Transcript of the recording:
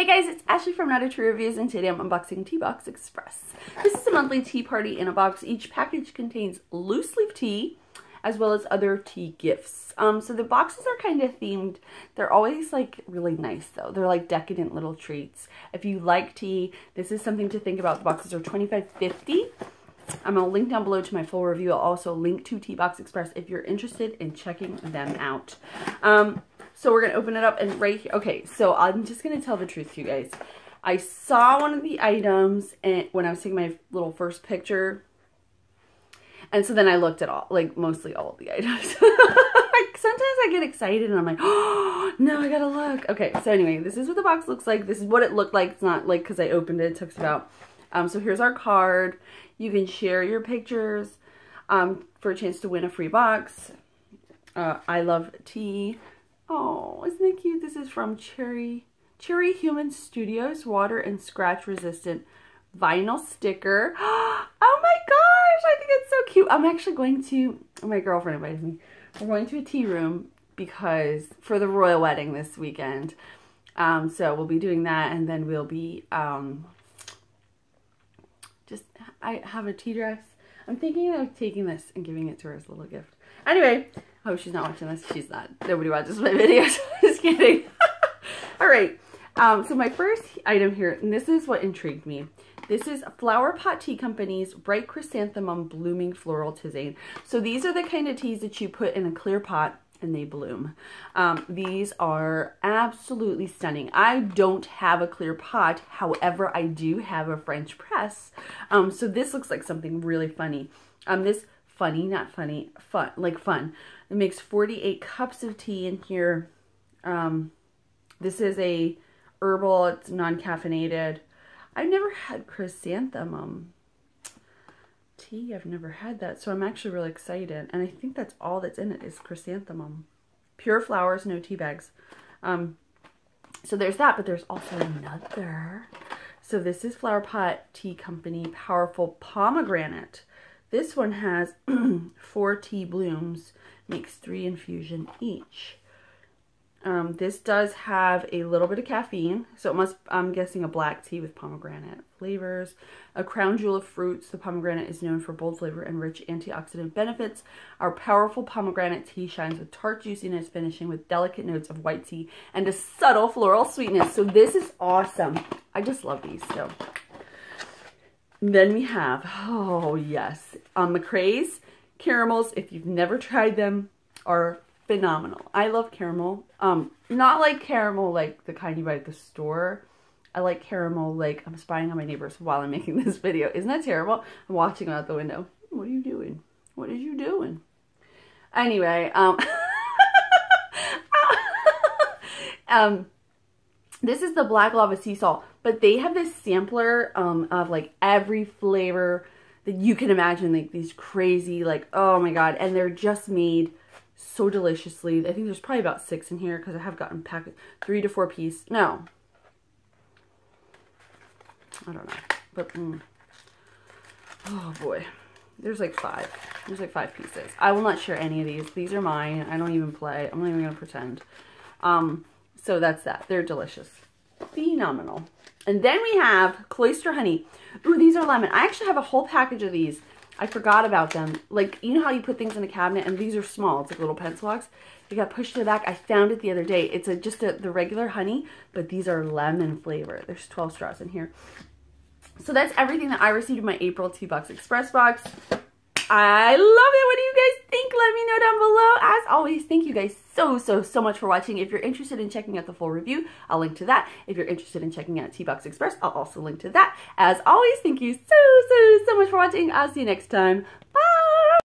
guys, it's Ashley from Not a True Reviews, and today I'm unboxing Tea Box Express. This is a monthly tea party in a box. Each package contains loose leaf tea, as well as other tea gifts. So the boxes are kind of themed. They're always like really nice though. They're like decadent little treats. If you like tea, this is something to think about. The boxes are $25.50. I'm going to link down below to my full review. I'll also link to Tea Box Express if you're interested in checking them out. So we're going to open it up, and right here, okay, so I'm just going to tell the truth to you guys. I saw one of the items when I was taking my little first picture, and so then I looked at all, like mostly all of the items. Sometimes I get excited and I'm like, oh, no, I gotta look. Okay, so anyway, this is what the box looks like. This is what it looked like. It's not like because I opened it, it took about. So here's our card. You can share your pictures for a chance to win a free box. I love tea. Oh, isn't it cute? This is from Cherry Human Studios, water and scratch resistant vinyl sticker. Oh my gosh, I think it's so cute. I'm actually going to, my girlfriend invited me. We're going to a tea room because for the royal wedding this weekend. So we'll be doing that, and then we'll be I have a tea dress. I'm thinking of taking this and giving it to her as a little gift. Anyway, I hope she's not watching this. She's not. Nobody watches my videos. Just kidding. All right. So my first item here, and this is what intrigued me. This is Flower Pot Tea Company's Bright Chrysanthemum Blooming Floral Tisane. So these are the kind of teas that you put in a clear pot and they bloom. These are absolutely stunning. I don't have a clear pot. However, I do have a French press. So this looks like something really funny. This funny, not funny, fun, like fun. It makes 48 cups of tea in here. This is a herbal, it's non-caffeinated. I've never had chrysanthemum tea. I've never had that, so I'm actually really excited. And I think that's all that's in it is chrysanthemum. Pure flowers, no tea bags. So there's that, but there's also another. So this is Flower Pot Tea Company Powerful Pomegranate. This one has 4 tea blooms, makes 3 infusion each. This does have a little bit of caffeine, so it must, I'm guessing, a black tea with pomegranate flavors. A crown jewel of fruits, the pomegranate is known for bold flavor and rich antioxidant benefits. Our powerful pomegranate tea shines with tart juiciness, finishing with delicate notes of white tea and a subtle floral sweetness. So this is awesome. I just love these. So then we have, oh yes, McCrae's caramels. If you've never tried them, are phenomenal. I love caramel. Not like caramel like the kind you buy at the store. I like caramel like I'm spying on my neighbors while I'm making this video. Isn't that terrible? I'm watching them out the window. What are you doing? What are you doing? Anyway, this is the Black Lava Sea Salt, but they have this sampler of like every flavor that you can imagine, like these crazy, like, oh my god, and they're just made so deliciously. I think there's probably about 6 in here because I have gotten packed 3 to 4 piece. No, I don't know, but oh boy, there's like 5. There's like 5 pieces. I will not share any of these. These are mine. I don't even play. I'm not even gonna pretend. So that's that. They're delicious, phenomenal. And then we have Cloister Honey. Ooh, these are lemon. I actually have a whole package of these. I forgot about them. Like, you know how you put things in a cabinet, and these are small. It's like little pencil box. You got pushed to the back. I found it the other day. It's just the regular honey, but these are lemon flavor. There's 12 straws in here. So that's everything that I received in my April Tea Box Express box. I love it. What do you guys think? Let me know down below. As always, thank you guys so much for watching. If you're interested in checking out the full review, I'll link to that. If you're interested in checking out Tea Box Express, I'll also link to that. As always, thank you so much for watching. I'll see you next time.